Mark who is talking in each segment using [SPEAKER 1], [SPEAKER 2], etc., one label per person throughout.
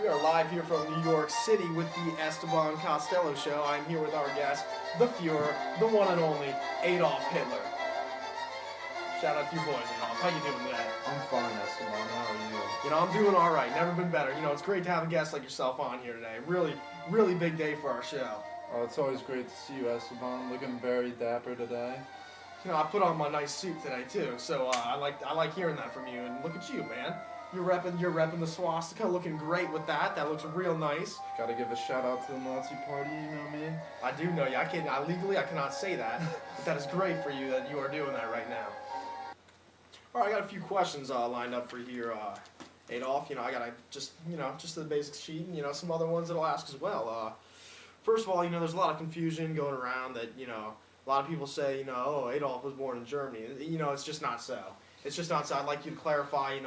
[SPEAKER 1] We are live here from New York City with the Esteban Costello Show. I'm here with our guest, the Fuhrer, the one and only Adolf Hitler. Shout out to you boys, Adolf. How you doing today?
[SPEAKER 2] I'm fine, Esteban. How are you?
[SPEAKER 1] You know, I'm doing all right. Never been better. You know, it's great to have a guest like yourself on here today. Really big day for our show.
[SPEAKER 2] Oh, it's always great to see you, Esteban. Looking very dapper today.
[SPEAKER 1] You know, I put on my nice suit today too, so I like hearing that from you. And look at you, man. You're repping the swastika, looking great with that. That looks real nice.
[SPEAKER 2] Gotta give a shout out to the Nazi Party, you know me?
[SPEAKER 1] I do know you. I cannot say that, but that is great for you that you are doing that right now. All right, I got a few questions lined up for you here, Adolf. You know, I got just the basic sheet, and some other ones that I'll ask as well. First of all, there's a lot of confusion going around that a lot of people say oh, Adolf was born in Germany. It's just not so. It's just not so. I'd like you to clarify.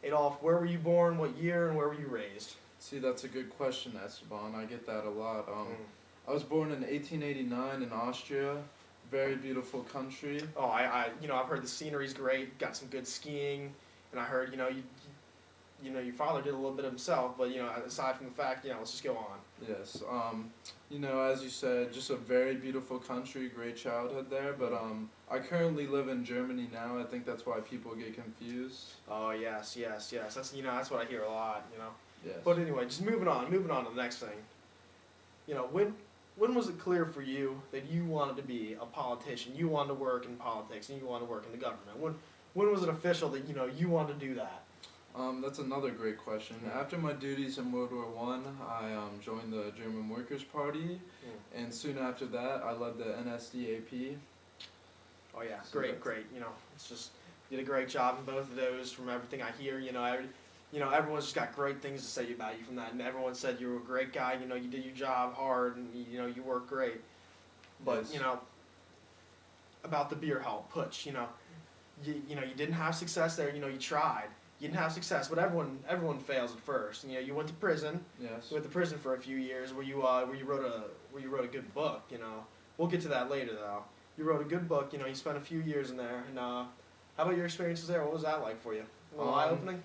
[SPEAKER 1] Adolf, where were you born, what year, and where were you raised?
[SPEAKER 2] See, that's a good question, Esteban. I get that a lot. I was born in 1889 in Austria. Very beautiful country.
[SPEAKER 1] Oh, I've heard the scenery's great. Got some good skiing, and I heard your father did a little bit himself. But aside from the fact, let's just go on.
[SPEAKER 2] Yes. As you said, just a very beautiful country. Great childhood there. But I currently live in Germany now. I think that's why people get confused.
[SPEAKER 1] Oh yes. That's that's what I hear a lot.
[SPEAKER 2] Yes.
[SPEAKER 1] But anyway, just moving on to the next thing. When was it clear for you that you wanted to be a politician? You wanted to work in politics and you wanted to work in the government. When was it official that you wanted to do that?
[SPEAKER 2] That's another great question. After my duties in World War I joined the German Workers' Party, and soon after that, I led the NSDAP.
[SPEAKER 1] Oh yeah, great. It's just you did a great job in both of those. From everything I hear, everyone's just got great things to say about you from that, and everyone said you were a great guy. You did your job hard, and you worked great. But
[SPEAKER 2] Yes.
[SPEAKER 1] About the beer hall putsch, you didn't have success there. You tried. You didn't have success, but everyone fails at first. You went to prison.
[SPEAKER 2] Yes.
[SPEAKER 1] You went to prison for a few years where you wrote a good book. We'll get to that later though. You wrote a good book. You spent a few years in there. And how about your experiences there? What was that like for you? A little eye opening.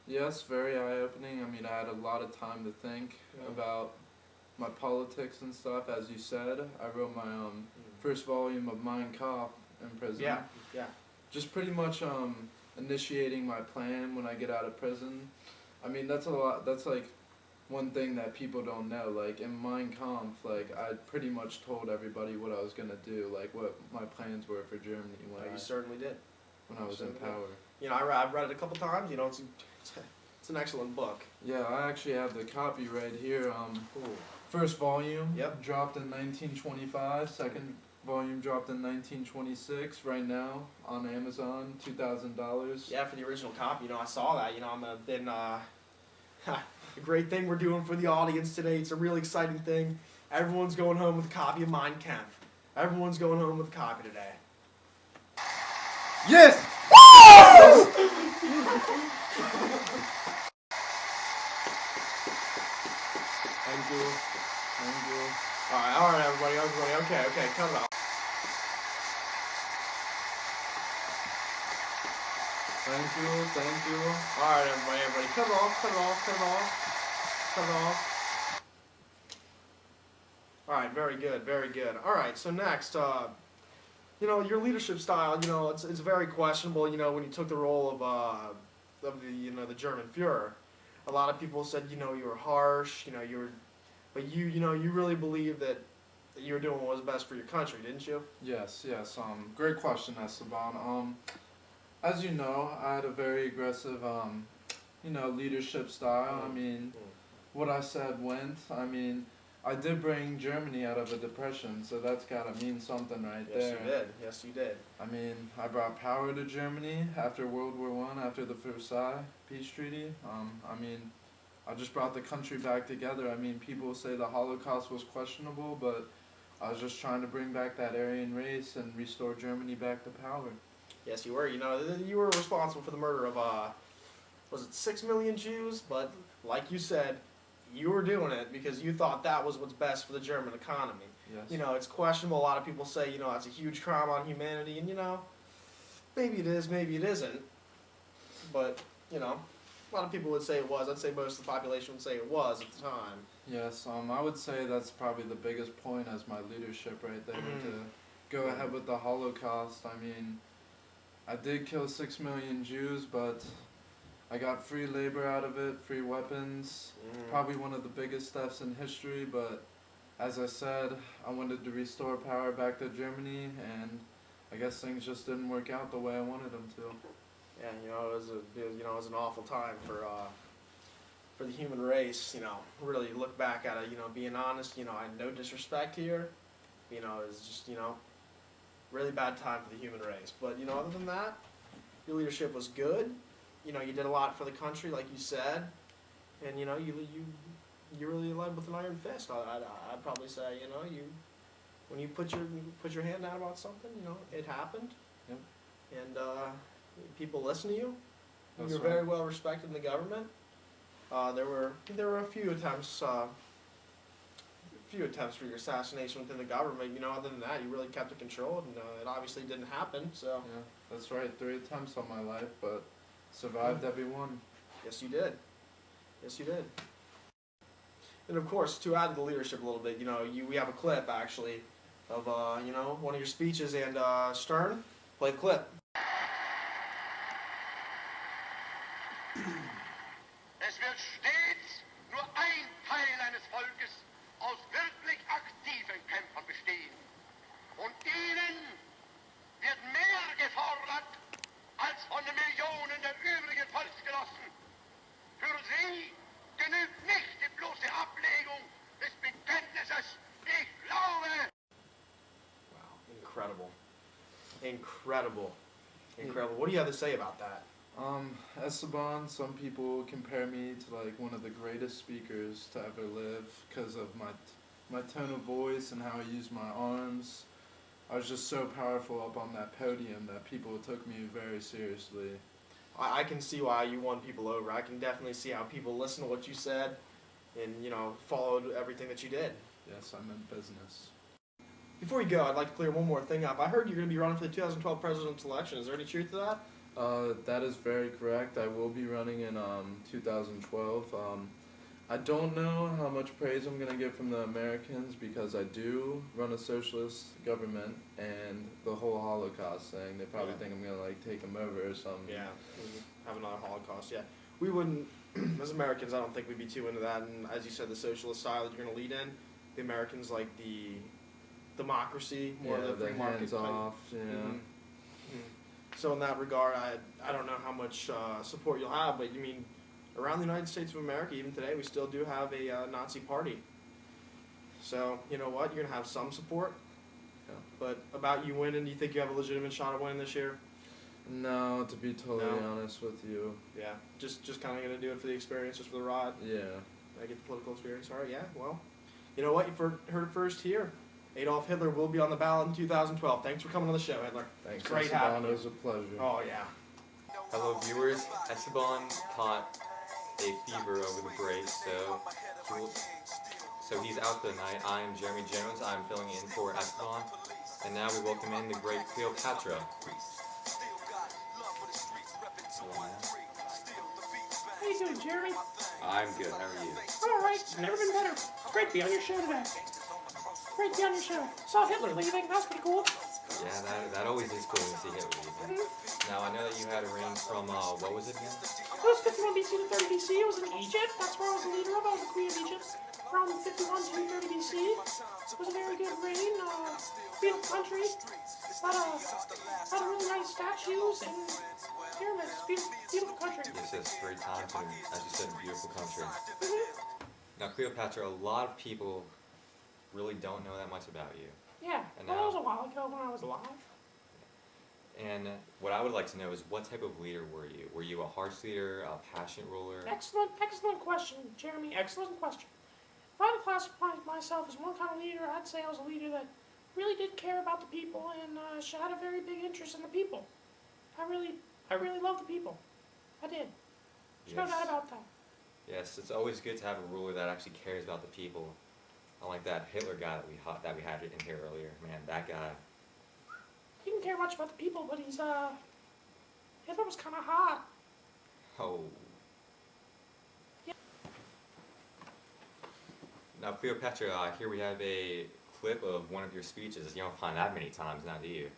[SPEAKER 2] Yes, very eye opening. I mean, I had a lot of time to think about my politics and stuff. As you said, I wrote my first volume of Mein Kampf in prison.
[SPEAKER 1] Yeah.
[SPEAKER 2] Just pretty much initiating my plan when I get out of prison. I mean, that's a lot. That's like one thing that people don't know. Like in Mein Kampf, like I pretty much told everybody what I was gonna do, like what my plans were for Germany when
[SPEAKER 1] You certainly did.
[SPEAKER 2] when I was in power.
[SPEAKER 1] I've read it a couple times. It's an excellent book.
[SPEAKER 2] Yeah, I actually have the copy right here. First volume dropped in 1925. Second volume dropped in 1926. Right now on Amazon, $2,000.
[SPEAKER 1] Yeah, for the original copy. I saw that. I'm been a great thing we're doing for the audience today. It's a really exciting thing. Everyone's going home with a copy of Mein Kampf. Everyone's going home with a copy today.
[SPEAKER 2] Yes!
[SPEAKER 1] Thank you.
[SPEAKER 2] Thank you.
[SPEAKER 1] All right, everybody. Okay, cut it off.
[SPEAKER 2] Thank you.
[SPEAKER 1] All right, everybody. Cut it off. All right, very good. All right, so next, your leadership style, it's very questionable. When you took the role of the German Führer, a lot of people said you were harsh, but you really believe that you were doing what was best for your country, didn't you?
[SPEAKER 2] Yes. Great question, Esteban. As you know, I had a very aggressive, leadership style. I mean, what I said went. I mean, I did bring Germany out of a depression, so that's gotta mean something right there.
[SPEAKER 1] Yes, you did.
[SPEAKER 2] I mean, I brought power to Germany after World War I, after the Versailles Peace Treaty. I just brought the country back together. I mean, people say the Holocaust was questionable, but I was just trying to bring back that Aryan race and restore Germany back to power.
[SPEAKER 1] Yes, you were. You were responsible for the murder of, was it 6 million Jews? But like you said, you were doing it because you thought that was what's best for the German economy.
[SPEAKER 2] Yes.
[SPEAKER 1] It's questionable. A lot of people say, that's a huge crime on humanity, and maybe it is, maybe it isn't. But A lot of people would say it was. I'd say most of the population would say it was at the time.
[SPEAKER 2] Yes, I would say that's probably the biggest point as my leadership right there, to go ahead with the Holocaust. I mean, I did kill 6 million Jews, but I got free labor out of it, free weapons, probably one of the biggest thefts in history, but as I said, I wanted to restore power back to Germany, and I guess things just didn't work out the way I wanted them to.
[SPEAKER 1] Yeah, it was an awful time for the human race. Really look back at it. Being honest. I had no disrespect here. It was just really bad time for the human race. But other than that, your leadership was good. You did a lot for the country, like you said, and you really led with an iron fist. I'd probably say when you put your hand out about something, it happened.
[SPEAKER 2] Yep.
[SPEAKER 1] And people listen to you.
[SPEAKER 2] That's
[SPEAKER 1] You're
[SPEAKER 2] right.
[SPEAKER 1] very well respected in the government. There were a few attempts for your assassination within the government. Other than that, you really kept it controlled, and it obviously didn't happen. So
[SPEAKER 2] Yeah, that's right. 3 attempts on my life, but survived every one.
[SPEAKER 1] yes, you did. Yes, you did. And of course, to add to the leadership a little bit, we have a clip actually of one of your speeches, and Stern, play the clip.
[SPEAKER 3] Es wird stets nur ein Teil eines Volkes aus wirklich aktiven Kämpfern bestehen. Und ihnen wird mehr gefordert als von den Millionen der übrigen Volksgenossen. Für sie genügt nicht die bloße Ablegung des Bekenntnisses, ich glaube.
[SPEAKER 1] Wow, incredible. Incredible. What do you have to say about that?
[SPEAKER 2] Esteban, some people compare me to like one of the greatest speakers to ever live because of my tone of voice and how I use my arms. I was just so powerful up on that podium that people took me very seriously.
[SPEAKER 1] I can see why you won people over. I can definitely see how people listened to what you said and, followed everything that you did.
[SPEAKER 2] Yes, I'm in business.
[SPEAKER 1] Before you go, I'd like to clear one more thing up. I heard you're going to be running for the 2012 presidential election. Is there any truth to that?
[SPEAKER 2] That is very correct. I will be running in 2012. I don't know how much praise I'm going to get from the Americans because I do run a socialist government, and the whole Holocaust thing, they probably think I'm going to take them over or something.
[SPEAKER 1] Yeah, have another Holocaust, yeah. We wouldn't, as Americans, I don't think we'd be too into that. And as you said, the socialist style that you're going to lead in, the Americans like the democracy, more of the free market
[SPEAKER 2] hands
[SPEAKER 1] type.
[SPEAKER 2] off, yeah.
[SPEAKER 1] So in that regard, I don't know how much support you'll have, but you mean around the United States of America, even today, we still do have a Nazi party. So you know what, you're gonna have some support.
[SPEAKER 2] Yeah.
[SPEAKER 1] But about you winning, do you think you have a legitimate shot at winning this year?
[SPEAKER 2] No, to be totally
[SPEAKER 1] No?
[SPEAKER 2] honest with you.
[SPEAKER 1] Yeah, just kind of gonna do it for the experience, just for the ride.
[SPEAKER 2] Yeah.
[SPEAKER 1] I get the political experience. All right, yeah. Well, you know what, you heard it first here. Adolf Hitler will be on the ballot in 2012. Thanks for coming on the show, Hitler.
[SPEAKER 2] Thanks,
[SPEAKER 1] It's great
[SPEAKER 2] Esteban.
[SPEAKER 1] having
[SPEAKER 2] It
[SPEAKER 1] you.
[SPEAKER 2] was a pleasure.
[SPEAKER 1] Oh yeah.
[SPEAKER 4] Hello viewers, Esteban caught a fever over the break, so he's out for the night. I am Jeremy Jones, I'm filling in for Esteban, and now we welcome in the great Cleopatra. Hello, man.
[SPEAKER 5] How you doing, Jeremy?
[SPEAKER 4] I'm good, how are you?
[SPEAKER 5] I'm alright. Never been better. Great to be on your show today. Great to be on your show. Saw Hitler leaving. That was pretty cool.
[SPEAKER 4] Yeah, that always is cool to see Hitler leaving. Now, I know that you had a reign from, what was it again?
[SPEAKER 5] It was 51 BC to 30 BC. It was in Egypt. That's where I was the leader of. I was the queen of Egypt. From 51 to 30 BC. It was a very good reign. Beautiful country. A lot of really nice statues and pyramids. Beautiful country.
[SPEAKER 4] Yes, it's very talented, and, as you said, a beautiful country. Now, Cleopatra, a lot of people really don't know that much about you.
[SPEAKER 5] Yeah.
[SPEAKER 4] And
[SPEAKER 5] Well,
[SPEAKER 4] now-
[SPEAKER 5] that was a while ago when I was alive.
[SPEAKER 4] And what I would like to know is, what type of leader were you? Were you a harsh leader, a passionate ruler?
[SPEAKER 5] Excellent question, Jeremy. Excellent question. If I had to classify myself as one kind of leader, I'd say I was a leader that really did care about the people and had a very big interest in the people. I really love the people. I did. There's no doubt about that.
[SPEAKER 4] Yes, it's always good to have a ruler that actually cares about the people. Unlike that Hitler guy that we had in here earlier. Man, that guy.
[SPEAKER 5] He didn't care much about the people, but Hitler was kind of hot.
[SPEAKER 4] Oh, Now, Cleopatra, here we have a clip of one of your speeches. You don't find that many times now, do you?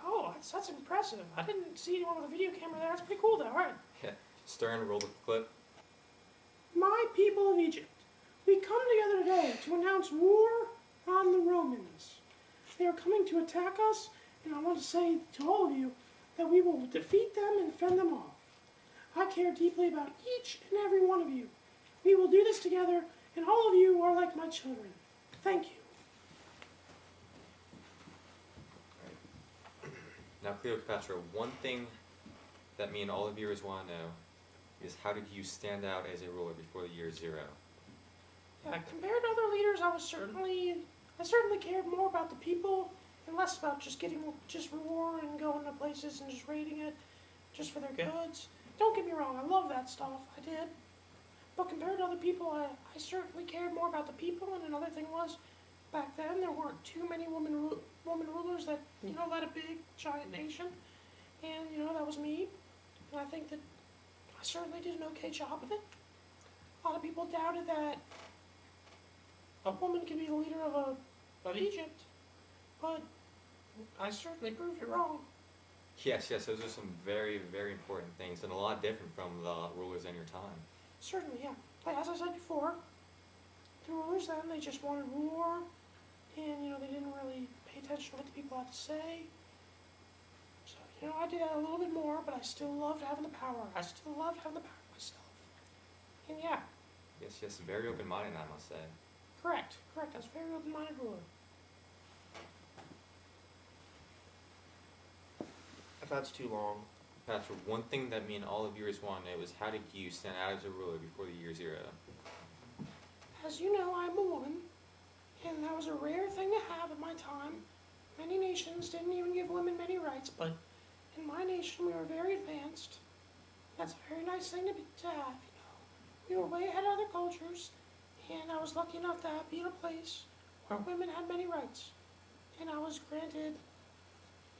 [SPEAKER 5] Oh, that's impressive. I didn't see anyone with a video camera there. That's pretty cool, though. All right.
[SPEAKER 4] Yeah. Stern, roll the clip.
[SPEAKER 5] My people of Egypt, we come together today to announce war on the Romans. They are coming to attack us, and I want to say to all of you that we will defeat them and fend them off. I care deeply about each and every one of you. We will do this together, and all of you are like my children. Thank you.
[SPEAKER 4] Now, Cleopatra, one thing that me and all the viewers want to know is how did you stand out as a ruler before the year 0?
[SPEAKER 5] Yeah, compared to other leaders, I certainly cared more about the people and less about just war and going to places and just raiding it just for their goods. Don't get me wrong, I love that stuff, I did. But compared to other people, I certainly cared more about the people. And another thing was, back then there weren't too many woman rulers that led a big giant nation, and that was me. And I think that I certainly did an okay job of it. A lot of people doubted that a woman could be the leader of Egypt, but I certainly proved it wrong.
[SPEAKER 4] Yes, those are some very, very important things and a lot different from the rulers in your time.
[SPEAKER 5] Certainly, yeah. Like, as I said before, the rulers then, they just wanted war, and, they didn't really pay attention to what the people had to say. So, I did that a little bit more, but I still loved having the power. I still loved having the power myself. And yeah.
[SPEAKER 4] Yes, very open-minded, I must say.
[SPEAKER 5] Correct. I was a very open-minded ruler.
[SPEAKER 1] If that's too long.
[SPEAKER 4] Pastor, one thing that me and all the viewers want to know is how did you stand out as a ruler before the year 0?
[SPEAKER 5] As you know, I'm a woman, and that was a rare thing to have at my time. Many nations didn't even give women many rights, but in my nation we were very advanced. That's a very nice thing to have, We were way ahead of other cultures, and I was lucky enough to be in a place where women had many rights. And I was granted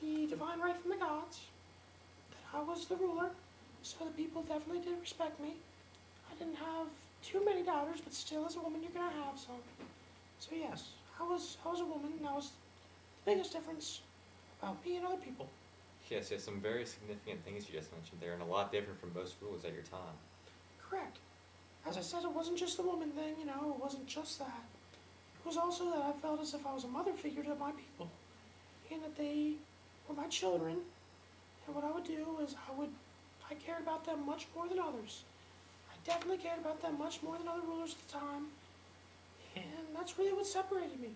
[SPEAKER 5] the divine right from the gods that I was the ruler, so the people definitely did respect me. I didn't have too many daughters, but still, as a woman, you're gonna have some. So yes, I was a woman, and that was the biggest difference about me and other people.
[SPEAKER 4] Yes, some very significant things you just mentioned there, and a lot different from most rulers at your time.
[SPEAKER 5] Correct. As I said, it wasn't just the woman thing, it wasn't just that. It was also that I felt as if I was a mother figure to my people, and that they were my children, and what I would do is I cared about them much more than others. I definitely cared about them much more than other rulers at the time, and that's really what separated me.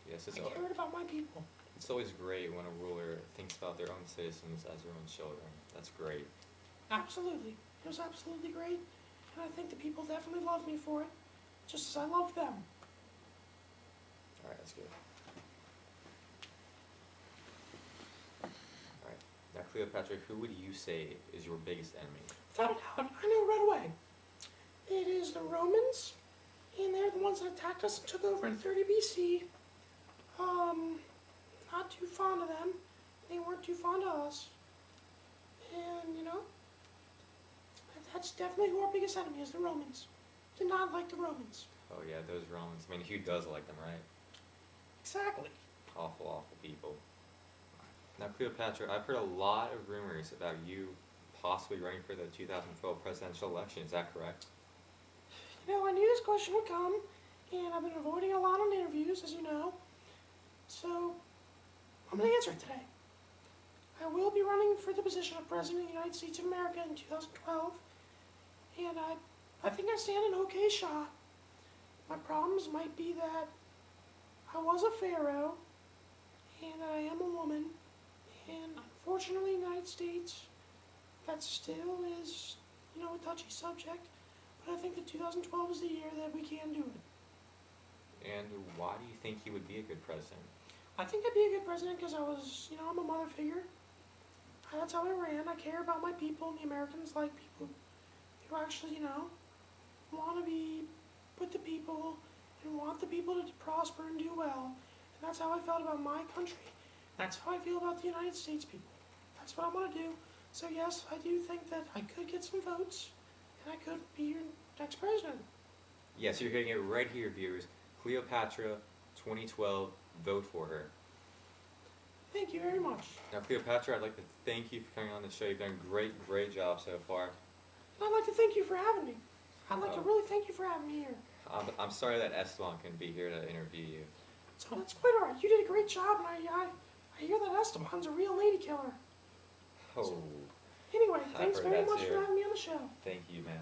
[SPEAKER 4] Yes,
[SPEAKER 5] I cared about my people.
[SPEAKER 4] It's always great when a ruler thinks about their own citizens as their own children. That's great.
[SPEAKER 5] Absolutely. It was absolutely great, and I think the people definitely loved me for it, just as I loved them.
[SPEAKER 4] Alright, that's good. Alright, now Cleopatra, who would you say is your biggest enemy?
[SPEAKER 5] Without a doubt, I know right away. It is the Romans, and they're the ones that attacked us and took over in 30 BC. Not too fond of them. They weren't too fond of us. And, that's definitely who our biggest enemy is, the Romans. Did not like the Romans.
[SPEAKER 4] Oh yeah, those Romans. I mean, who does like them, right?
[SPEAKER 5] Exactly.
[SPEAKER 4] Awful people. Now Cleopatra, I've heard a lot of rumors about you possibly running for the 2012 presidential election. Is that correct?
[SPEAKER 5] I knew this question would come, and I've been avoiding a lot on interviews, as you know. So, I'm going to answer it today. I will be running for the position of President of the United States of America in 2012, and I think I stand an okay shot. My problems might be that I was a pharaoh, and I am a woman, and unfortunately in the United States, that still is, a touchy subject, but I think that 2012 is the year that we can do it.
[SPEAKER 4] And why do you think you would be a good president?
[SPEAKER 5] I think I'd be a good president because I was, I'm a mother figure. That's how I ran. I care about my people, and the Americans like people who actually, want to be with the people and want the people to prosper and do well. And that's how I felt about my country. That's how I feel about the United States people. That's what I want to do. So yes, I do think that I could get some votes, and I could be your next president.
[SPEAKER 4] Yes, you're hearing it right here, viewers. Cleopatra 2012, vote for her.
[SPEAKER 5] Thank you very much.
[SPEAKER 4] Now, Cleopatra, I'd like to thank you for coming on the show. You've done a great job so far.
[SPEAKER 5] And I'd like to thank you for having me. I'd like to
[SPEAKER 4] Oh.
[SPEAKER 5] really thank you for having me here.
[SPEAKER 4] I'm sorry that Esteban couldn't be here to interview you.
[SPEAKER 5] So that's quite alright. You did a great job, and I hear that Esteban's a real lady killer.
[SPEAKER 4] Oh,
[SPEAKER 5] Anyway,
[SPEAKER 4] I've
[SPEAKER 5] thanks
[SPEAKER 4] heard
[SPEAKER 5] very
[SPEAKER 4] that
[SPEAKER 5] much
[SPEAKER 4] too.
[SPEAKER 5] for having me on the show.
[SPEAKER 4] thank you, ma'am.